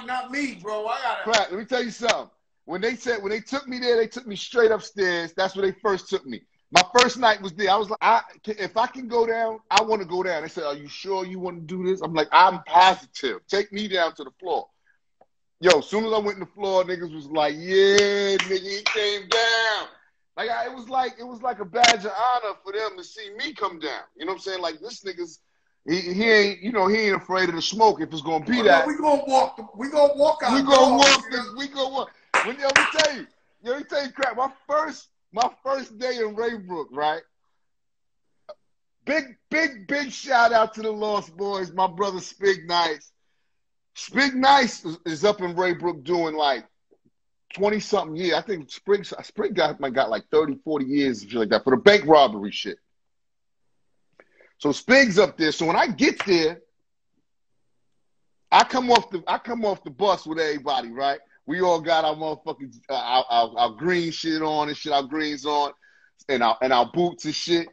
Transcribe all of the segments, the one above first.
not me, bro. I gotta. Crack, let me tell you something. When they took me there, they took me straight upstairs. That's where they first took me. My first night was there. I was like, if I can go down, I want to go down. They said, are you sure you want to do this? I'm like, I'm positive. Take me down to the floor. Yo, as soon as I went to the floor, niggas was like, yeah, nigga, he came down. Like, it was like a badge of honor for them to see me come down. You know what I'm saying? Like, this nigga's, he ain't, he ain't afraid of the smoke if it's gonna be that. No, we gonna walk out. We gonna walk. Let me tell you, crap. My first day in Raybrook, right? Big shout out to the Lost Boys, my brother Spig Nice. Spig Nice is up in Raybrook doing like 20-something years. I think Sprig got like 30, 40 years, shit like that, for the bank robbery shit. So Spig's up there. So when I get there, I come off the bus with everybody, right? We all got our motherfucking our green shit on and shit, our greens on, and our boots and shit.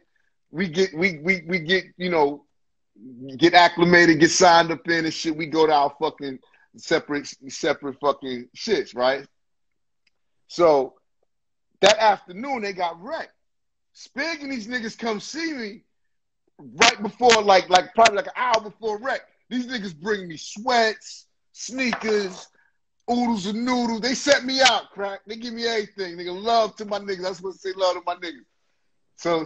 We get get acclimated, get signed up in and shit. We go to our fucking separate fucking shits, right? So that afternoon they got wrecked. Spig and these niggas come see me right before, like probably like an hour before wreck. These niggas bring me sweats, sneakers, oodles and noodles. They set me out, crack. They give me everything. Nigga, love to my niggas. I'm supposed to say love to my niggas. So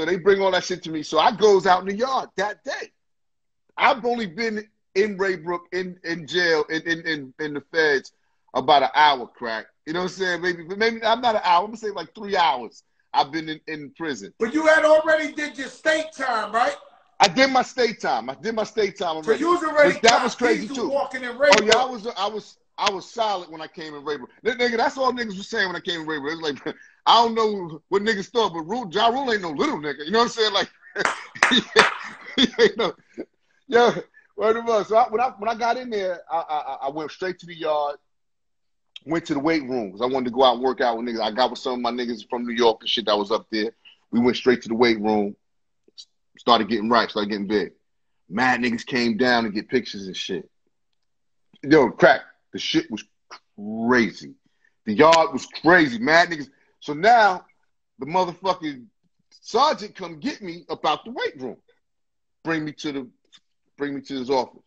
they bring all that shit to me. So I goes out in the yard that day. I've only been in Raybrook in jail in the feds about an hour, crack. You know what I'm saying? Maybe I'm not an hour. I'm gonna say like 3 hours. I've been in prison. But you had already did your state time, right? I did my state time. already. So you was already but that was crazy too. Walking in Raybrook. Oh yeah, I was solid when I came in Raybrook. Nigga, that's all niggas was saying when I came in Raybrook. It was like, I don't know what niggas thought, but Ja Rule ain't no little nigga. You know what I'm saying? Like, yo, word of us. So when I got in there, I went straight to the yard. Went to the weight room because I wanted to go out and work out with niggas. I got with some of my niggas from New York and shit that was up there. We went straight to the weight room. Started getting right. Started getting big. Mad niggas came down to get pictures and shit. Yo, crack. The shit was crazy. The yard was crazy. Mad niggas. So now the motherfucking sergeant come get me about the weight room. Bring me to his office.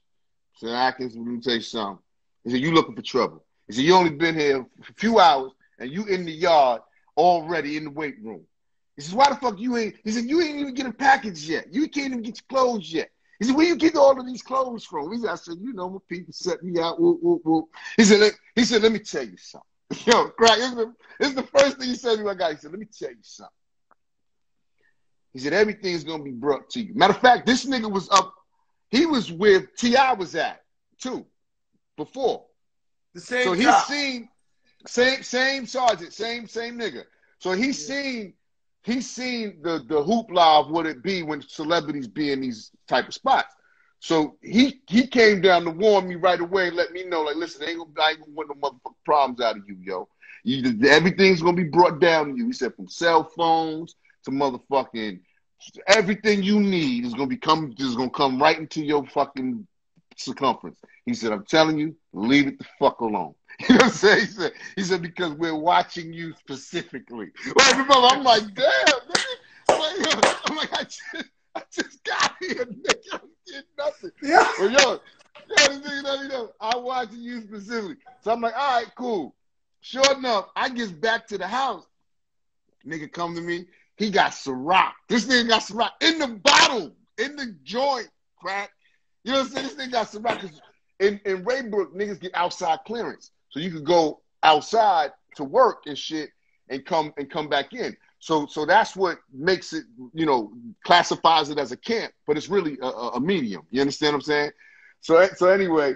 Said, Atkins, let me tell you something. He said, you looking for trouble. He said, you only been here for a few hours and you in the yard already in the weight room. He says, why the fuck you ain't? He said, you ain't even get a package yet. You can't even get your clothes yet. He said, where you get all of these clothes from? I said, you know, my people set me out. Whoop, whoop, whoop. He said, let me tell you something. Yo, crack, this is the first thing he said to my guy. He said, let me tell you something. He said, everything's going to be brought to you. Matter of fact, this nigga was up. He was where T.I. was at, too, before. The same so job. He's seen, same sergeant, same nigga. So he's seen the hoopla of what it be when celebrities be in these type of spots. So he came down to warn me right away and let me know, like, listen, I ain't gonna want no motherfucking problems out of you, yo. Everything's gonna be brought down to you. He said from cell phones to motherfucking everything you need is gonna come right into your fucking circumference. He said, I'm telling you, leave it the fuck alone. You know what I'm saying? He said because we're watching you specifically. I'm like, damn, nigga. I'm like, I just got here, nigga. I did nothing. Yeah. Well, this nigga let me know. I'm watching you specifically. So I'm like, all right, cool. Sure enough, I get back to the house. Nigga come to me. He got Ciroc. This nigga got Ciroc in the bottle, in the joint, crack. You know what I'm saying? This nigga got Ciroc. Cause in Raybrook, niggas get outside clearance. So you could go outside to work and shit and come back in. So that's what makes it, classifies it as a camp, but it's really a medium. You understand what I'm saying? So anyway,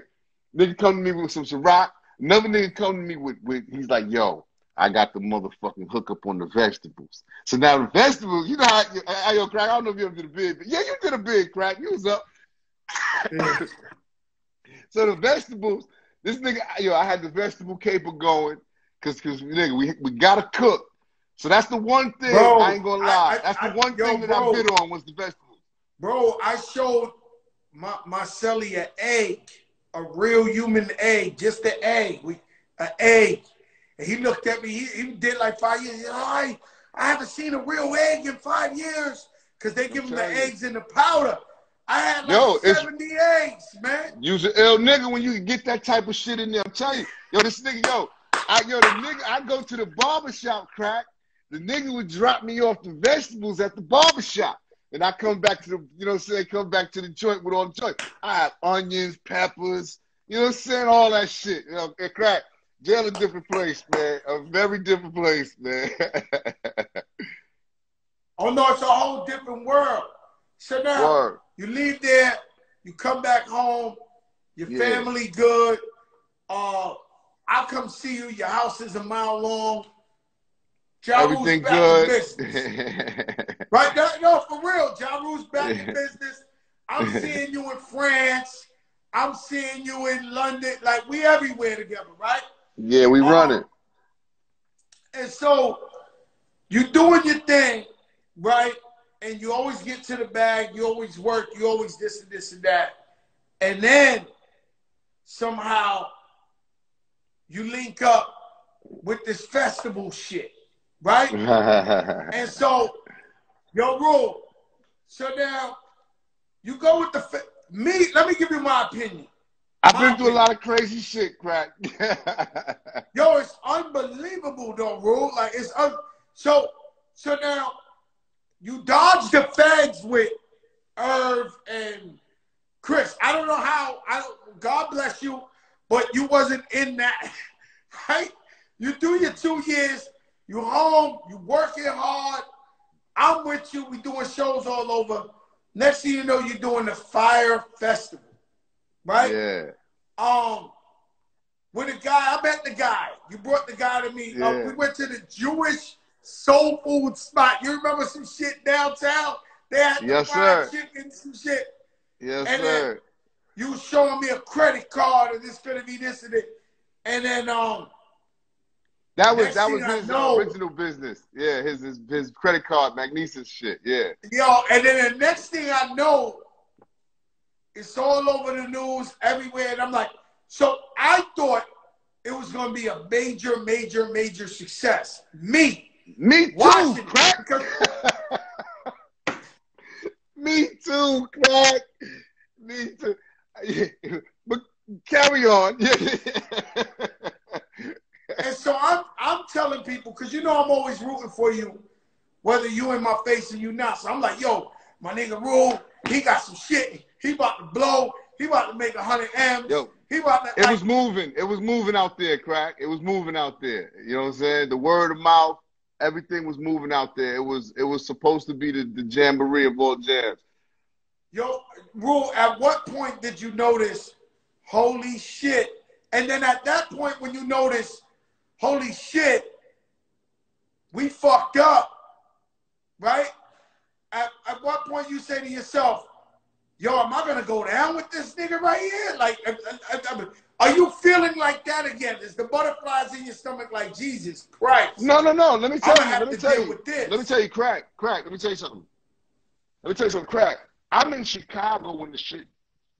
nigga come to me with some Ciroc. Another nigga come to me with he's like, yo, I got the motherfucking hookup on the vegetables. So now the vegetables, you know how yo, crack, I don't know if you ever did a bid, but yeah, you did a bid, crack. You was up. So the vegetables, this nigga, I had the vegetable caper going because nigga, we gotta cook. So that's the one thing, bro, I ain't gonna lie. That's the one thing that I bid on was the vegetables. Bro, I showed my celly an egg a real human egg, just an egg. An egg. And he looked at me. He did like 5 years. He said, I haven't seen a real egg in 5 years because they give him the eggs in the powder. I had like 70 eggs, man. You's an ill nigga when you can get that type of shit in there. I'm telling you. Yo, this nigga, I go to the barbershop, crack. The nigga would drop me off the vegetables at the barbershop. And I come back to the, you know what I'm saying, come back to the joint with all the joint. I have onions, peppers, you know what I'm saying, all that shit. You know, and crack. Jail a different place, man. A very different place, man. Oh, no, it's a whole different world. So now, you leave there, you come back home, your family good. I'll come see you. Your house is a mile long. Everything good. Right? No, for real. Ja Rule's back in business. I'm seeing you in France. I'm seeing you in London. Like, we everywhere together, right? Yeah, we run it. And so, you doing your thing, right? And you always get to the bag. You always work. You always this and this and that. And then, somehow, you link up with this festival shit, right? And so, yo, Rule, so now, you go with let me give you my opinion. I've been through a lot of crazy shit, crack. Yo, it's unbelievable though, Rule. Like, it's so now, you dodged the feds with Irv and Chris. I don't know how, God bless you, but you wasn't in that, right? You do your 2 years, you home, you working hard. I'm with you. We doing shows all over. Next thing you know, you're doing the Fyre Festival, right? Yeah. With a guy, I met the guy. You brought the guy to me. Yeah. We went to the Jewish soul food spot. You remember some shit downtown? They had the fried chicken, some shit. Yes, and sir. Then you was showing me a credit card, and it's gonna be this and that. And then that was his original business. Yeah, his credit card, Magnesis shit. Yeah. Yo, and then the next thing I know, it's all over the news everywhere, and I'm like, so I thought it was gonna be a major, major, major success. Me too, crack. Me too, crack. Me too. But carry on. And so I'm telling people, because you know I'm always rooting for you, whether you in my face or you not. So I'm like, yo, my nigga Rule, he got some shit. He about to blow. He about to make 100 M's. Yo, he about to, it was moving. It was moving out there, crack. It was moving out there. You know what I'm saying? The word of mouth, everything was moving out there. It was supposed to be the jamboree of all jams. Yo, Rule, at what point did you notice, holy shit? And then at that point when you notice, holy shit, we fucked up, right? At what point you say to yourself, yo, am I going to go down with this nigga right here? Like, are you feeling like that again? Is the butterflies in your stomach like, Jesus Christ? No. Let me tell you. Let me tell you, crack. Let me tell you something. Crack. I'm in Chicago when the shit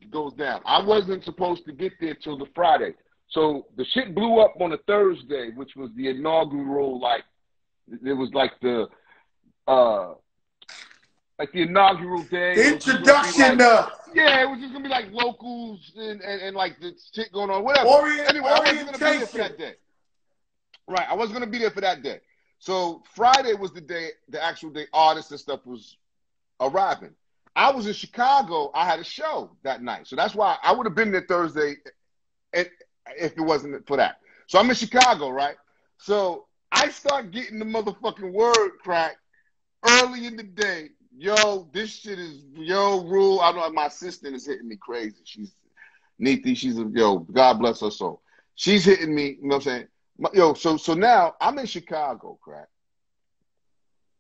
goes down. I wasn't supposed to get there till the Friday. So the shit blew up on a Thursday, which was the inaugural, like, it was like the inaugural day. The introduction. Yeah, it was just going to be like locals and like the shit going on, whatever. Anyway, I wasn't going to be there for that day. Right, I wasn't going to be there for that day. So Friday was the day, the actual day artists and stuff was arriving. I was in Chicago. I had a show that night. So that's why I would have been there Thursday if it wasn't for that. So I'm in Chicago, right? So I start getting the motherfucking word, crack, early in the day. Yo, this shit is, Rule. I know my assistant is hitting me crazy. She's Neethi. She's God bless her soul. She's hitting me, you know what I'm saying? So now I'm in Chicago, crack.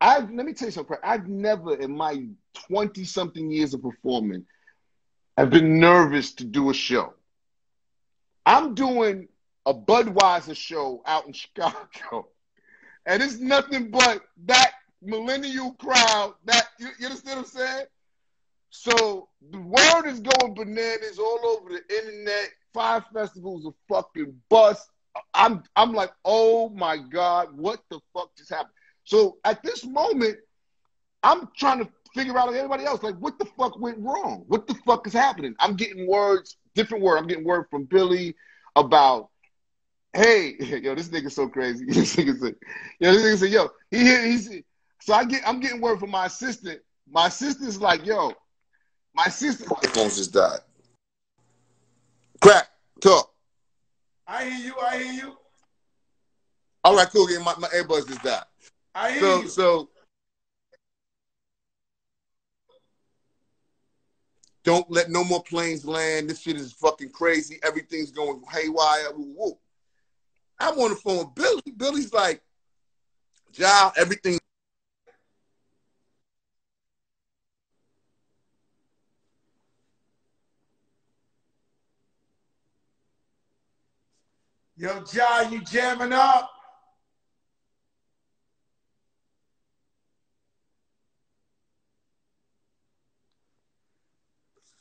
Let me tell you something, crack. I've never in my 20-something years of performing have been nervous to do a show. I'm doing a Budweiser show out in Chicago, and it's nothing but that millennial crowd. That you understand what I'm saying? So the word is going bananas all over the internet, Fyre Festival was a fucking bust. I'm like, oh my God, what the fuck just happened? So at this moment, I'm trying to figure out like everybody else, like, what the fuck went wrong? What the fuck is happening? I'm getting words, different word. I'm getting word from Billy about, hey, yo, this nigga's so crazy. This nigga said, yo, he's so I'm getting word from my assistant. My assistant's like, yo, my phone's just died. Crack, talk. I hear you. All right, cool. My earbuds just died. I hear you. So don't let no more planes land. This shit is fucking crazy. Everything's going haywire. Woo. I'm on the phone with Billy. Billy's like, Ja, everything. Yo, Ja, you jamming up?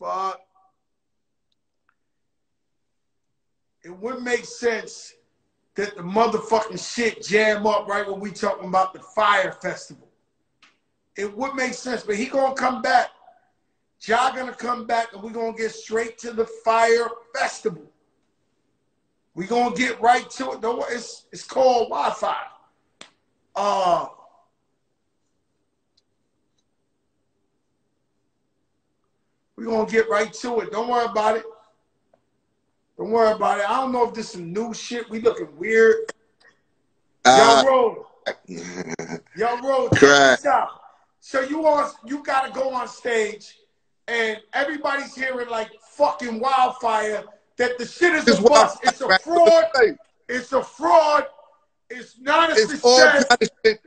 Fuck. It would make sense that the motherfucking shit jam up right when we talking about the Fyre Festival. It would make sense, but he gonna come back. Ja gonna come back, and we gonna get straight to the Fyre Festival. We gonna get right to it. Though it's called Wi-Fi. We gonna get right to it. Don't worry about it. Don't worry about it. I don't know if this is some new shit. We looking weird. Yo, Roll. Check this out. So you gotta go on stage, and everybody's hearing like fucking wildfire that the shit is a bust. It's a fraud. It's a fraud. It's not a success. All kind of shit.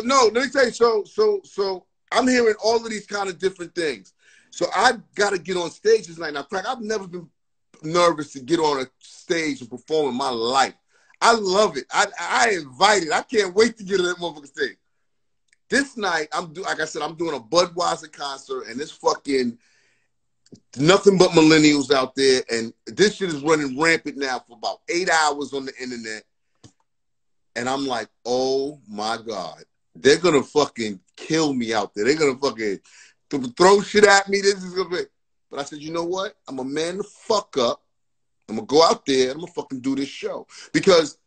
No, let me tell you. So I'm hearing all of these kind of different things. So I got to get on stage this night. Now, Crack, I've never been nervous to get on a stage and perform in my life. I love it. I invite it. I can't wait to get on that motherfucking stage. This night, like I said, I'm doing a Budweiser concert, and it's fucking nothing but millennials out there, and this shit is running rampant now for about 8 hours on the internet. And I'm like, oh my God, they're gonna fucking kill me out there. They're gonna fucking throw shit at me. This is gonna be. But I said, you know what? I'm a man the fuck up. I'm gonna go out there and I'm gonna fucking do this show. Because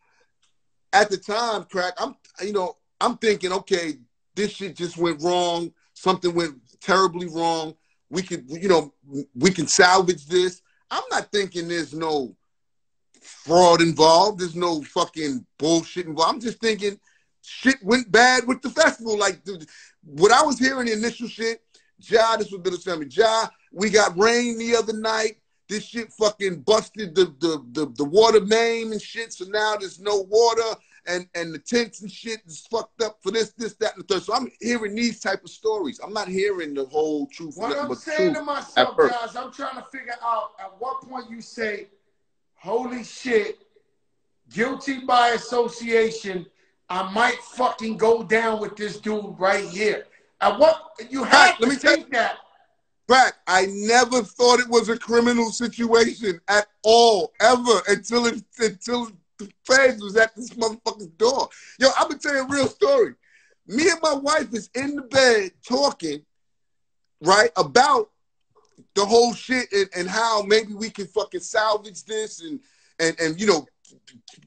at the time, Crack, I'm thinking, okay, this shit just went wrong. Something went terribly wrong. We can salvage this. I'm not thinking there's no fraud involved. There's no fucking bullshit involved. I'm just thinking shit went bad with the festival. Like, what I was hearing, the initial shit, Ja, this was Bill Sammy. Ja, we got rain the other night. This shit fucking busted the water main and shit. So now there's no water, and the tents and shit is fucked up for this, that, and the third. So I'm hearing these type of stories. I'm not hearing the whole truth. What I'm saying to myself, guys, I'm trying to figure out at what point you say, holy shit, guilty by association, I might fucking go down with this dude right here. At what you have to think that. Crack, I never thought it was a criminal situation at all, ever, until the feds was at this motherfucker's door. Yo, I'm gonna tell you a real story. Me and my wife is in the bed talking, right, about the whole shit and how maybe we can fucking salvage this and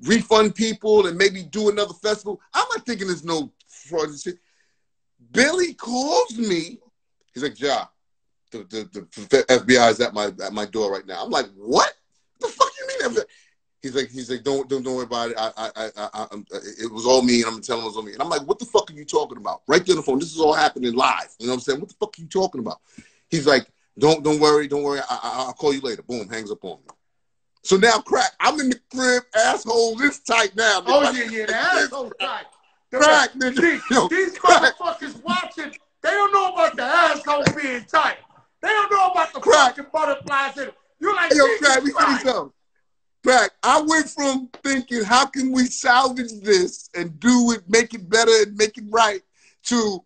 refund people and maybe do another festival. I'm not thinking there's no fraud and shit. Billy calls me. He's like, Ja, the FBI is at my door right now. I'm like, what? The fuck you mean? He's like, don't worry about it. It was all me, and I'm gonna tell him it was all me. And I'm like, what the fuck are you talking about? Right there on the phone. This is all happening live. You know what I'm saying? What the fuck are you talking about? He's like, don't worry. I'll call you later. Boom, hangs up on me. So now, Crack, I'm in the crib, asshole this tight now. Oh yeah, the asshole tight. Crack, nigga. These motherfuckers watching, they don't know about the asshole being tight. They don't know about the fucking butterflies in it. You're like, yo, Crack, we see something. Crack, I went from thinking, how can we salvage this and do it, make it better and make it right, to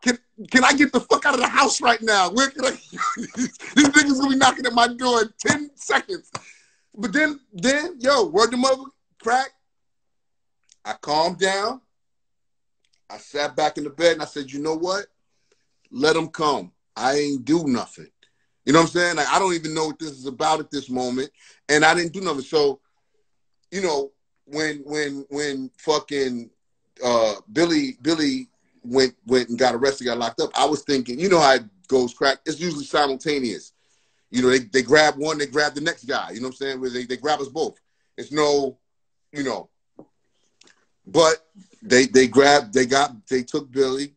can I get the fuck out of the house right now? Where can I? These niggas gonna be knocking at my door in 10 seconds. But then, yo, word to mother, crack. I calmed down. I sat back in the bed and I said, you know what? Let them come. I ain't do nothing. You know what I'm saying? Like, I don't even know what this is about at this moment. And I didn't do nothing. So, you know, when fucking Billy went and got arrested, got locked up, I was thinking, you know how it goes, crack. It's usually simultaneous. You know, they grab one, they grab the next guy. You know what I'm saying? Where they grab us both. It's no, you know. But they took Billy,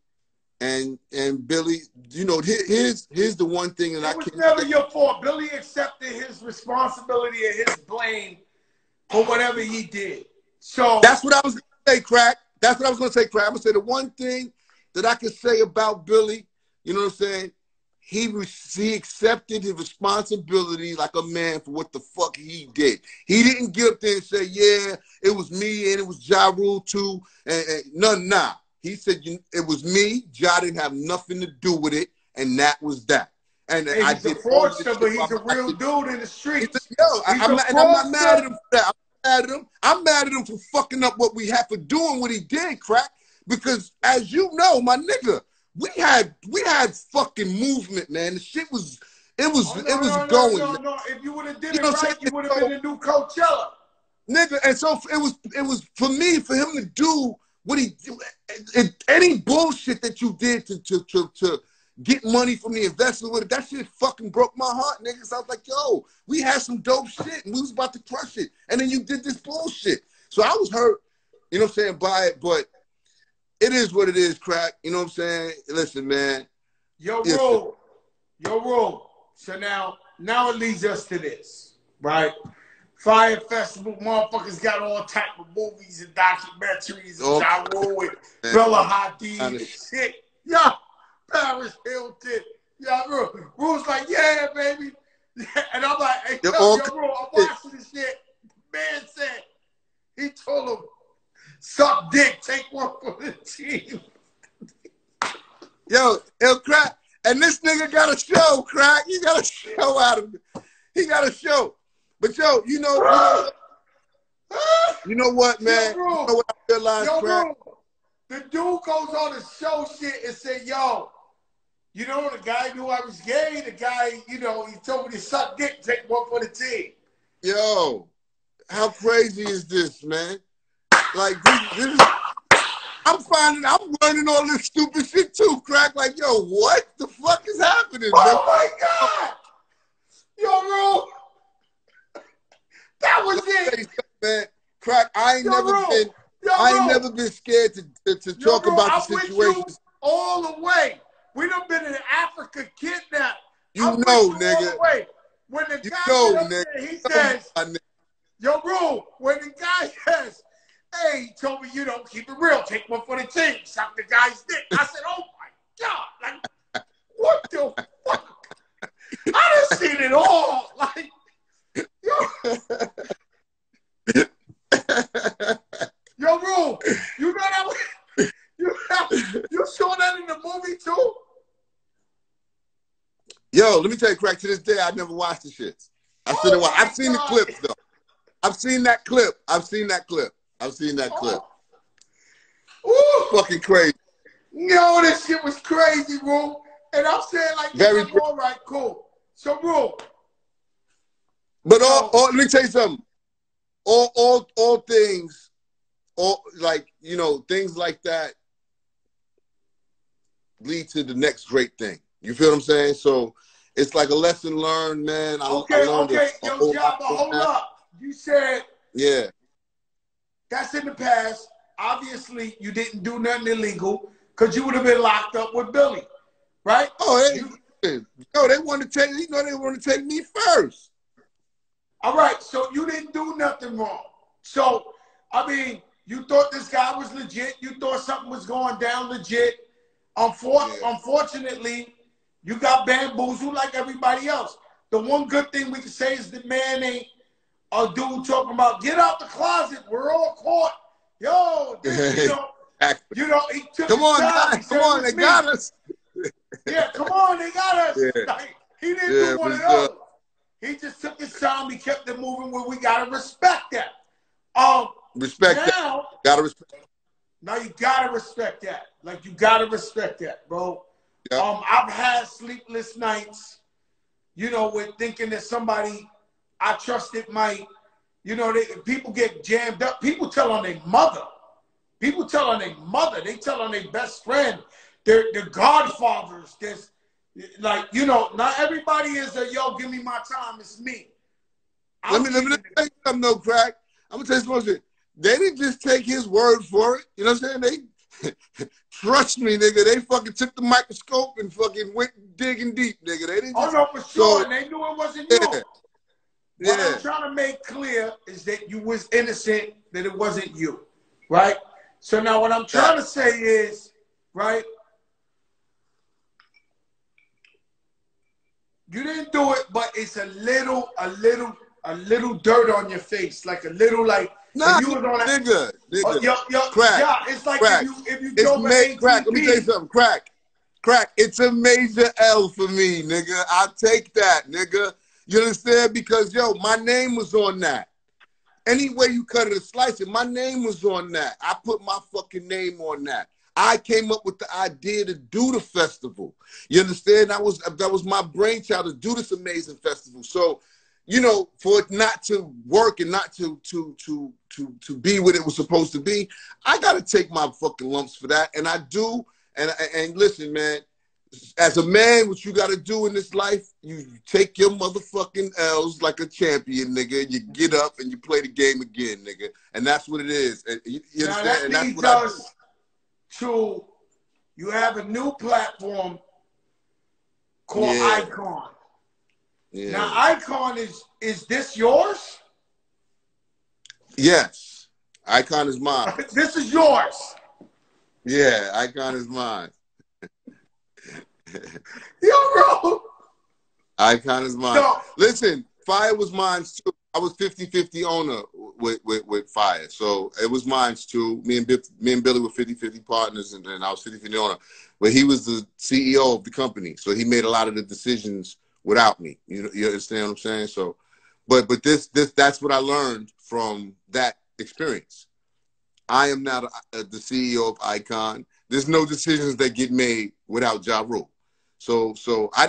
and Billy, you know, here's the one thing that I can't. It was never your fault. Billy accepted his responsibility and his blame for whatever he did. So that's what I was gonna say, crack. That's what I was gonna say, crack. I'm gonna say the one thing that I can say about Billy, you know what I'm saying? He accepted his responsibility like a man for what the fuck he did. He didn't get up there and say, yeah, it was me and it was Ja Rule too. And nah. He said, it was me. Ja didn't have nothing to do with it. And that was that. And he's I did a fraudster, but he's a real dude in the streets. I'm not mad at him for that. I'm mad at him for fucking up what we had, for doing what he did, crack. Because as you know, my nigga, we had fucking movement, man. The shit was, it was going. No. If you would have did it right, you would have been the new Coachella. Nigga, and so it was for me, for him to do what he do, any bullshit that you did to get money from the investment with it, that shit fucking broke my heart, nigga. So I was like, yo, we had some dope shit and we was about to crush it. And then you did this bullshit. So I was hurt, you know what I'm saying, by it, but it is what it is, crack. You know what I'm saying? Listen, man. Your rule. So now it leads us to this, right? Fyre Festival, motherfuckers got all type of movies and documentaries and Ja Rule and Bella Hadid and shit. Yeah, Paris Hilton. Yeah, Rule's like, yeah, baby. And I'm like, hey, yo, Rule, I'm watching this shit. Man said, he told him, suck dick, take one for the team. Yo, crack. And this nigga got a show, crack. He got a show out of it. He got a show. But yo, you know what, man? You know what I realized, crack? The dude goes on the show shit and say, yo, you know, the guy knew I was gay. The guy, you know, he told me to suck dick, take one for the team. Yo, how crazy is this, man? Like, this is, I'm learning all this stupid shit too, crack. Like, yo, what the fuck is happening, man? Oh my God! Yo, bro, that was it, man. Crack, I ain't never been scared to talk about the situation all the way. We done been in Africa kidnapped. You know, nigga. All the way. When the guy there, he says, yo, bro, when the guy says, hey, he told me, you know, keep it real. Take one for the team. Suck the guy's dick. I said, oh, my God. Like, what the fuck? I done seen it all. Like, yo, bro, you know that? You saw that in the movie, too? Yo, let me tell you, crack, to this day, I never watched the shit. I've seen the clips, though. I've seen that clip. Ooh. Fucking crazy. Yo, this shit was crazy, bro. And I'm saying, like, very all right, cool. So, bro. But let me tell you something. All things, like, you know, things like that lead to the next great thing. You feel what I'm saying? So it's like a lesson learned, man. Okay. Yo, Jabba, hold up. You said, yeah, that's in the past. Obviously, you didn't do nothing illegal because you would have been locked up with Billy, right? Oh, they want to take me first. All right, so you didn't do nothing wrong. So, I mean, you thought this guy was legit. You thought something was going down legit. Unfortunately, you got bamboozled like everybody else. The one good thing we can say is the man ain't a dude talking about, get out the closet, we're all caught. Yo, you know, he took Come on, guys, come on, they got us. Yeah, come on, they got us. Yeah. Like, he didn't do one of those. He just took his time. He kept it moving. Where we gotta respect that. Respect now, that. Gotta respect. Now you gotta respect that. Like you gotta respect that, bro. Yep. I've had sleepless nights, you know, with thinking that somebody I trusted might, you know, people get jammed up. People tell on their mother. People tell on their mother. They tell on their best friend. Their godfathers. There's like, you know, not everybody is a yo, give me my time. It's me. Let me tell you something though, Crack. I'm gonna tell you something. They didn't just take his word for it. You know what I'm saying? They trust me, nigga. They fucking took the microscope and fucking went digging deep, nigga. They didn't just, no, for sure. And they knew it wasn't you. What I'm trying to make clear is that you was innocent, that it wasn't you. Right? So now what I'm trying to say is, right? You didn't do it, but it's a little dirt on your face. Like a little nah, you was on a nigga. Crack. Yeah, it's like Crack. if you drove an Crack, let me tell you something. Crack. It's a major L for me, nigga. I'll take that, nigga. You understand? Because, yo, my name was on that. Any way you cut it or slice it, my name was on that. I put my fucking name on that. I came up with the idea to do the festival. You understand? That was my brainchild to do this amazing festival. So, you know, for it not to work and not to be what it was supposed to be, I gotta take my fucking lumps for that. And I do. And listen, man, as a man, what you gotta do in this life, you take your motherfucking L's like a champion, nigga. You get up and you play the game again, nigga. And that's what it is. You now understand? that leads us to, you have a new platform called Icon. Yeah. Now, Icon is this yours? Yes. Icon is mine. This is yours. Yeah, Icon is mine. Yo, bro. Icon is mine. No. Listen, Fyre was mine too. I was 50-50 owner with Fyre. So it was mine too. Me and Billy were 50-50 partners, and I was 50-50 owner. But he was the CEO of the company. So he made a lot of the decisions without me. You understand what I'm saying? So, but that's what I learned from that experience. I am now the CEO of Icon. There's no decisions that get made without Ja Rule. So I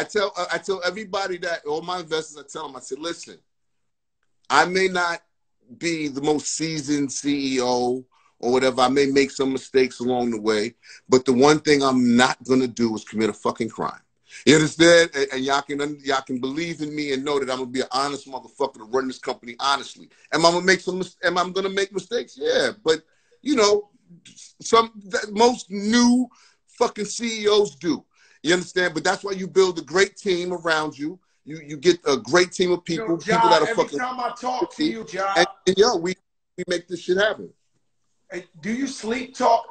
tell everybody that, all my investors, I tell them, I said, listen, I may not be the most seasoned CEO or whatever. I may make some mistakes along the way, but the one thing I'm not gonna do is commit a fucking crime. You understand? And y'all can believe in me and know that I'm gonna be an honest motherfucker to run this company honestly. Am I gonna make mistakes? Yeah, but you know, most new fucking CEOs do. You understand? But that's why you build a great team around you. You get a great team of people, people that are fucking. Every time I talk to you, Ja, and yo, we make this shit happen. Do you sleep talk?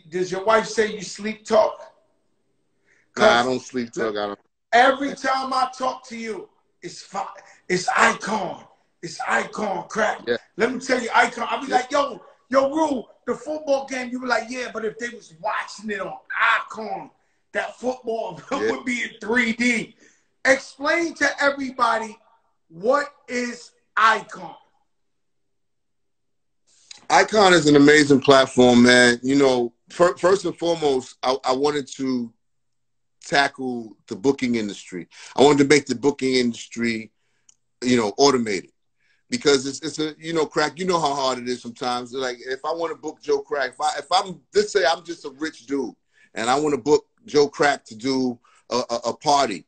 Does your wife say you sleep talk? Nah, I don't sleep talk. Every time I talk to you, it's Icon. It's Icon, Crack. Yeah. Let me tell you, Icon. I be like, yo, Rule, the football game. You were like, yeah, but if they was watching it on Icon, that football would be in 3D. Explain to everybody, what is Icon? Icon is an amazing platform, man. You know, first and foremost, I wanted to tackle the booking industry. I wanted to make the booking industry, you know, automated. Because it's a, you know, Crack, you know how hard it is sometimes. Like, if I want to book Joe Crack, let's say I'm just a rich dude, and I want to book Joe Crack to do a party,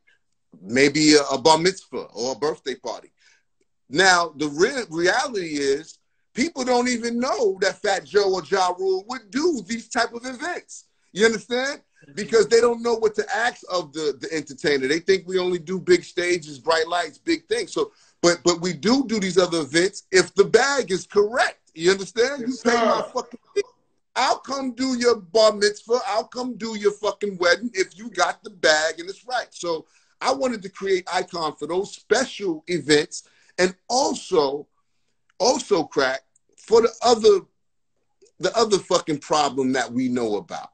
maybe a bar mitzvah or a birthday party. Now, the reality is, people don't even know that Fat Joe or Ja Rule would do these type of events. You understand? Because they don't know what to ask of the entertainer. They think we only do big stages, bright lights, big things. So, but we do these other events if the bag is correct. You understand? Yes, you pay my fucking fee. I'll come do your bar mitzvah. I'll come do your fucking wedding if you got the bag and it's right. So I wanted to create Icon for those special events, and also Crack, for the other fucking problem that we know about.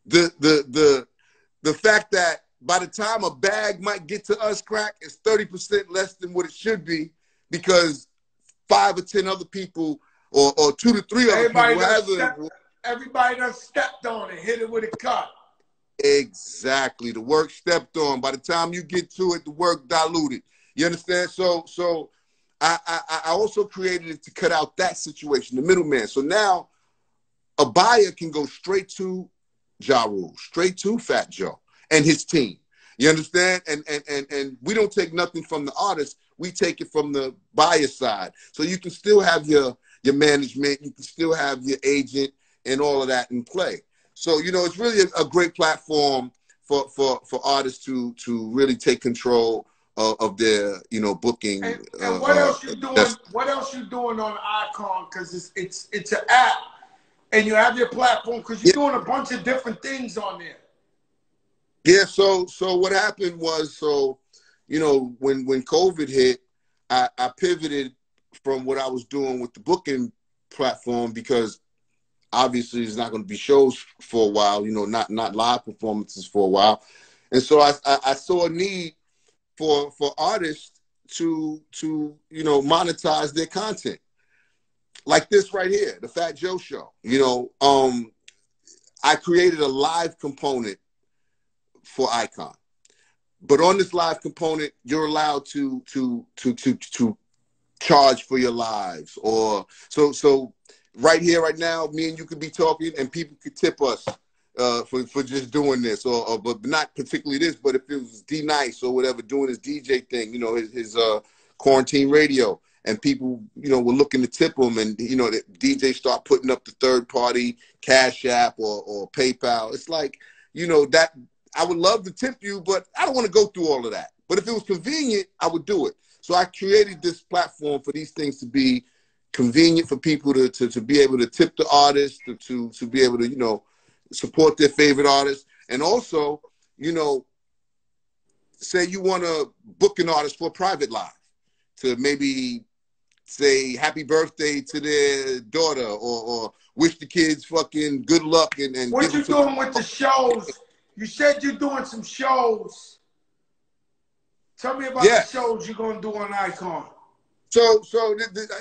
The the fact that by the time a bag might get to us, crack, it's 30% less than what it should be because 5 or 10 other people or 2 to 3 other people everybody done stepped on it, hit it with a cut. Exactly. The work stepped on. By the time you get to it, the work diluted. You understand? So I also created it to cut out that situation, the middleman. So now a buyer can go straight to Ja Rule, straight to Fat Joe and his team. You understand? And we don't take nothing from the artist. We take it from the buyer side. So you can still have your management, you can still have your agent and all of that in play. So, you know, it's really a great platform for artists to really take control of their, you know, booking. And what else you doing? What else you doing on Icon? Because it's an app, and you have your platform because you're doing a bunch of different things on there. Yeah. So what happened was, you know, when COVID hit, I pivoted from what I was doing with the booking platform because obviously there's not going to be shows for a while, you know, not live performances for a while. And so I saw a need for artists to, you know, monetize their content. Like this right here, the Fat Joe Show. You know, I created a live component for Icon. But on this live component, you're allowed to charge for your lives. Or so right here, right now, me and you could be talking and people could tip us for just doing this, or but not particularly this, but if it was D Nice or whatever doing his DJ thing, you know, his quarantine radio, and people, you know, were looking to tip him, and you know, the DJ start putting up the third party Cash App or PayPal. It's like, you know, that I would love to tip you, but I don't want to go through all of that. But if it was convenient, I would do it. So I created this platform for these things to be convenient for people to be able to tip the artist, to be able to, you know, support their favorite artists. And also, you know, say you want to book an artist for a private live to maybe say happy birthday to their daughter or wish the kids fucking good luck. And what you doing with the shows? You said you're doing some shows. Tell me about the shows you're going to do on Icon. So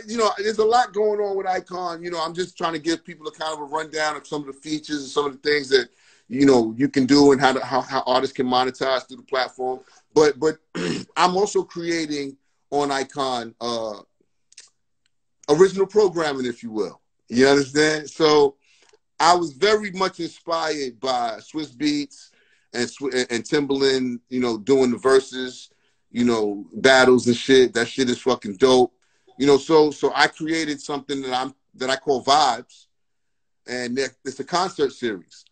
you know, there's a lot going on with Icon. You know, I'm just trying to give people a kind of a rundown of some of the features and some of the things that, you know, you can do and how artists can monetize through the platform. But I'm also creating on Icon original programming, if you will. You understand? So I was very much inspired by Swiss Beats and Timbaland, you know, doing the verses, you know, battles and shit. That shit is fucking dope. You know, so I created something that I call Vibes, and it's a concert series,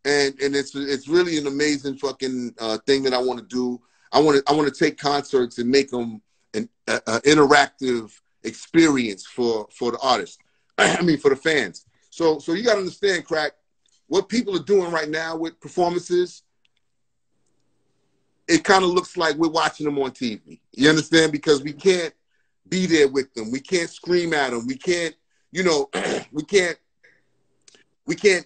and it's really an amazing fucking thing that I want to do. I want to take concerts and make them an interactive experience for the artists. I mean, for the fans. So you got to understand, Crack, what people are doing right now with performances. It kind of looks like we're watching them on TV. You understand? Because we can't be there with them. We can't scream at them. We can't, you know, we can't,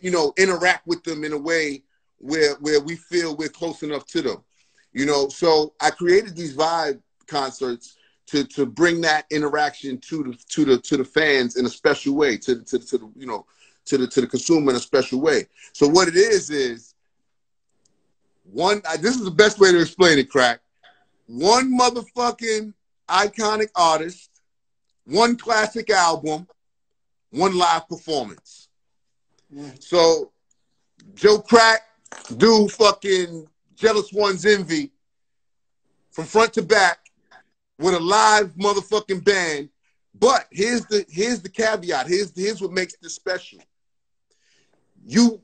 you know, interact with them in a way where we feel we're close enough to them. You know, so I created these Vibe concerts to bring that interaction to the fans in a special way, to the you know, to the consumer in a special way. So what it is this is the best way to explain it, Crack. One motherfucking iconic artist, one classic album, one live performance. So Joe Crack do fucking Jealous One's Envy from front to back with a live motherfucking band. But here's the caveat. Here's what makes this special. You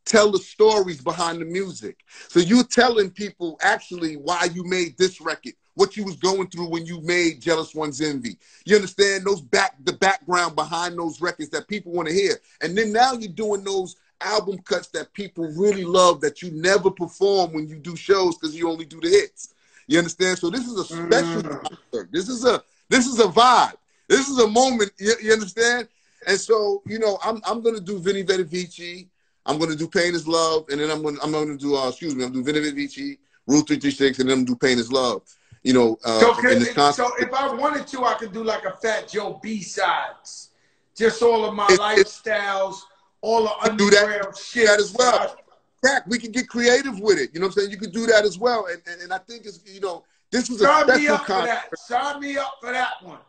tell the stories behind the music. So you're telling people actually why you made this record, what you was going through when you made Jealous One's Envy. You understand the background behind those records that people want to hear. And then now you're doing those album cuts that people really love that you never perform when you do shows because you only do the hits. You understand? So this is a special concert. This is a vibe. This is a moment. You understand? And so, you know, I'm gonna do Vinny Vedivici. I'm gonna do Pain is Love, and then I'm gonna do I'm doing Veni Vici, Rule 336, and then I'm gonna do Pain is Love. You know, in this concert. So if I wanted to, I could do like a Fat Joe B-sides. Just all of my lifestyles, all the underground shit. That as well. Crack, we can get creative with it. You know what I'm saying? You could do that as well. And I think it's, you know, this was a special concert. Sign me up for that one.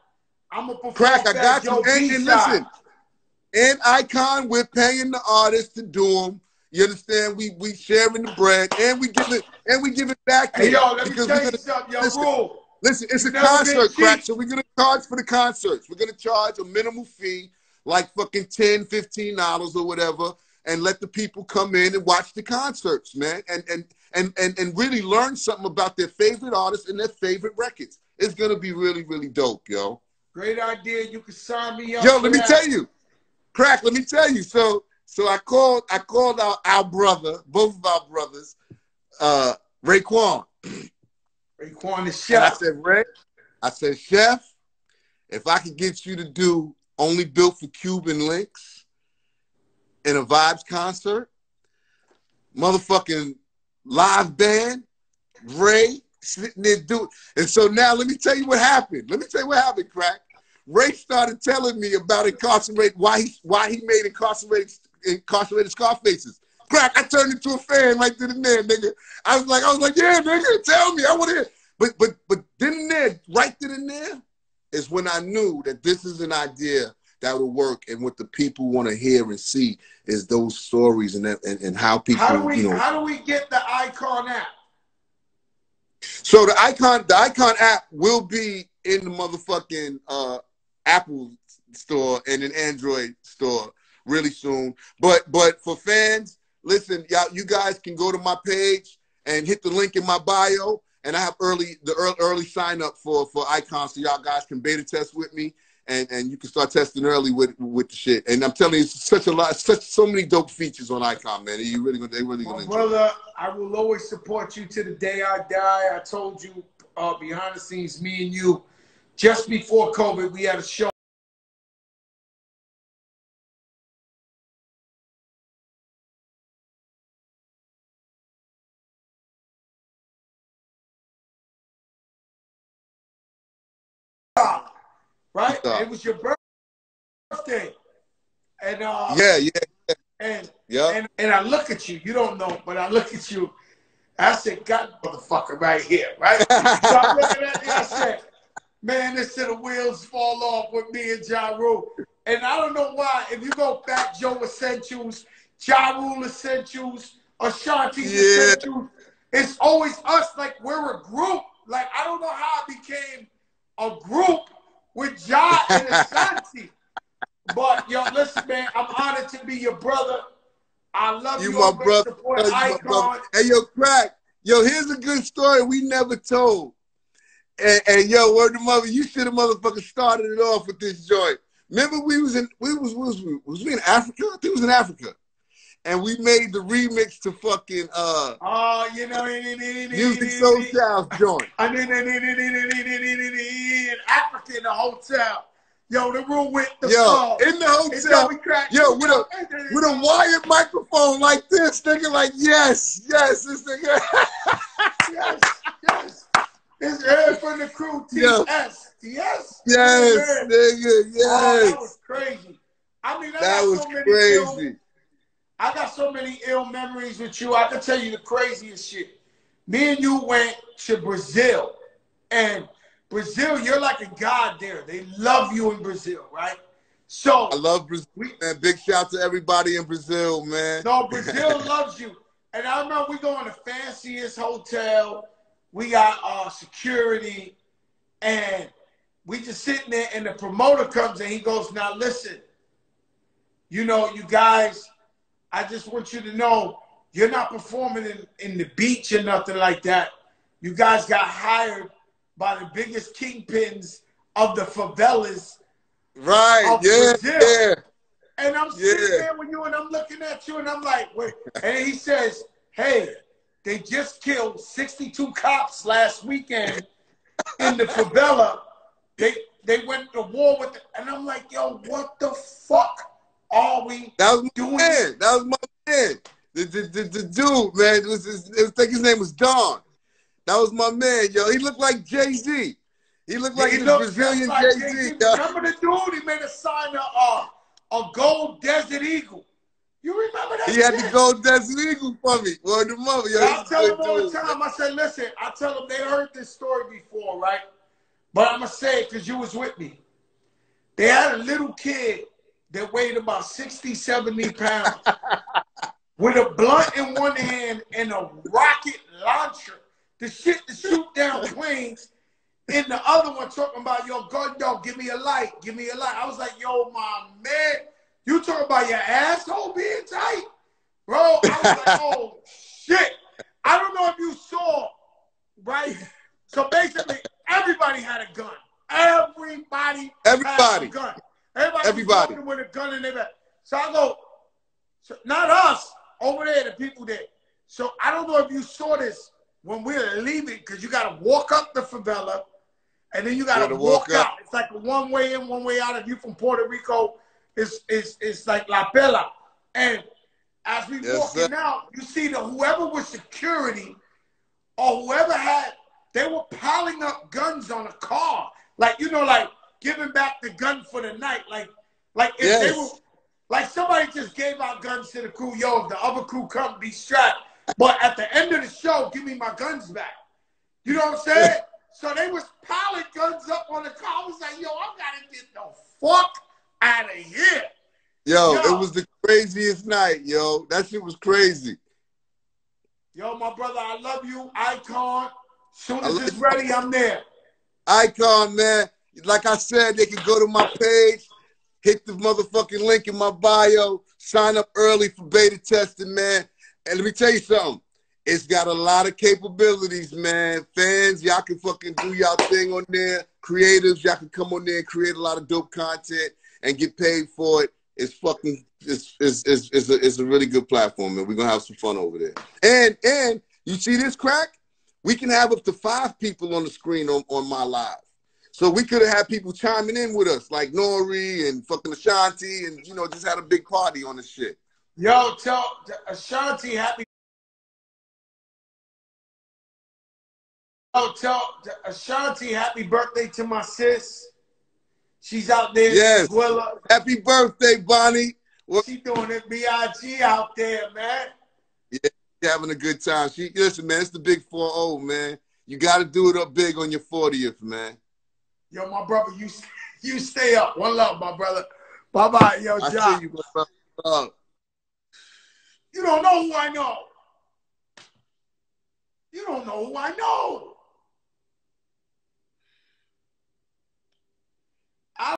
I'm going to perform Crack, I got you. And listen, in Icon, we're paying the artists to do them. You understand? We sharing the bread, and we give it back to you. Hey, yo, let me tell you something, yo, Rule. Listen, it's a concert, Crack, so we're going to charge for the concerts. We're going to charge a minimal fee, like fucking $10, $15 or whatever, and let the people come in and watch the concerts, man, and really learn something about their favorite artists and their favorite records. It's going to be really, really dope, yo. Great idea. You can sign me up. Yo, let me tell you. Crack, let me tell you. So I called our brother, both of our brothers, Raekwon. Raekwon the chef. And I said, Chef, if I could get you to do Only Built for Cuban Links in a Vibes concert, motherfucking live band, Ray sitting there doing. And so now let me tell you what happened. Crack. Ray started telling me about why he made incarcerated Scarfaces. Crack, I turned into a fan right then and there, nigga. I was like, yeah, nigga, tell me, I want to hear. But then and there, right then and there, is when I knew that this is an idea that will work, and what the people want to hear and see is those stories and how people. How do we get the Icon app? So the Icon app will be in the motherfucking Apple store and an Android store really soon. But for fans, listen, y'all, you guys can go to my page and hit the link in my bio, and I have early sign up for Icon, so y'all guys can beta test with me, and you can start testing early with the shit. And I'm telling you, it's so many dope features on Icon, man. They really gonna enjoy. Brother, I will always support you to the day I die. I told you behind the scenes, me and you, just before COVID, we had a show. Right? It was your birthday. And yeah. And I look at you. You don't know, but I look at you. I said, God, motherfucker, right here, right? So I'm looking at you. I said, man, this shit, the wheels fall off with me and Ja Rule. And I don't know why. If you go Fat Joe Essentials, Ja Rule Essentials, Ashanti's Essentials, it's always us. Like, we're a group. Like, I don't know how I became a group with Ja and Ashanti. But, yo, listen, man, I'm honored to be your brother. I love you. My brother. Icon. Hey, yo, Crack. Yo, here's a good story we never told. And yo, word to mother, you should have motherfucking started it off with this joint. Remember was we in Africa? I think it was in Africa. And we made the remix to fucking Music Soul Child joint. In Africa in the hotel. Yo, the room with the in the hotel. Yo, with a wired microphone like this, nigga, like, yes, this nigga. yes. It's heard from the crew, TS. Yes, nigga, yes. Oh, that was crazy. I mean, that was crazy. I got so many ill memories with you. I can tell you the craziest shit. Me and you went to Brazil, and Brazil, you're like a god there. They love you in Brazil, right? So I love Brazil, man. Big shout to everybody in Brazil, man. No, Brazil loves you. And I remember we go in the fanciest hotel. We got security, and we just sitting there, and the promoter comes and he goes, now listen, you know, you guys, I just want you to know, you're not performing in the beach or nothing like that. You guys got hired by the biggest kingpins of the favelas of Brazil. Yeah. And I'm sitting there with you, and I'm looking at you, and I'm like, wait. And he says, hey, they just killed 62 cops last weekend in the favela. They went to war with it. And I'm like, yo, what the fuck? Are we That was my doing man. it? That was my man. The dude, man, I think his name was Don. That was my man, yo. He looked like Jay-Z. He looked like He this looked just Brazilian like Jay-Z. Jay-Z. Remember the dude? He made a sign of a gold Desert Eagle. You remember that? He had the gold Desert Eagle for me. Word to mother, yo. I tell He's a him good all the dude, time. man. I said, listen, I tell them they heard this story before, right? But I'm going to say it because you was with me. They had a little kid that weighed about 60, 70 pounds with a blunt in one hand and a rocket launcher. The shit to shoot down planes. In the other one talking about, yo, God, dog, give me a light. Give me a light. I was like, yo, my man, you talking about your asshole being tight? Bro, I was like, oh, shit. I don't know if you saw, right? So basically, everybody had a gun. Everybody had a gun. Everybody was walking with a gun in their back. So I go, so not us, over there, the people there. So I don't know if you saw this when we were leaving, because you got to walk up the favela, and then you got to walk out. It's like a one way in, one way out. If you from Puerto Rico, it's like La Pela. And as we walking out, you see that whoever was security or whoever had, they were piling up guns on a car. Like, you know, like giving back the gun for the night. Like if they were, like somebody just gave out guns to the crew. Yo, if the other crew come, be strapped. But at the end of the show, give me my guns back. You know what I'm saying? So they was piling guns up on the car. I was like, yo, I gotta get the fuck out of here. Yo, it was the craziest night, yo. That shit was crazy. Yo, my brother, I love you. Icon. Soon as it's ready, I'm there. Icon, man. Like I said, they can go to my page, hit the motherfucking link in my bio, sign up early for beta testing, man. And let me tell you something. It's got a lot of capabilities, man. Fans, y'all can fucking do y'all thing on there. Creatives, y'all can come on there and create a lot of dope content and get paid for it. It's fucking, it's a really good platform, man. We're gonna have some fun over there. And you see this crack? We can have up to 5 people on the screen on my live. So we could have had people chiming in with us, like Nori and fucking Ashanti, and you know, just had a big party on this shit. Yo, tell Ashanti happy. Yo, tell Ashanti happy birthday to my sis. She's out there. Yes. Willa. Happy birthday, Bonnie. She doing it B.I.G. out there, man. Yeah, having a good time. Listen, man, it's the big 4-0, man. You got to do it up big on your 40th, man. Yo, my brother, you stay up. One love, my brother. Bye-bye, yo, Jock. I see you, my brother. You don't know who I know. You don't know who I know.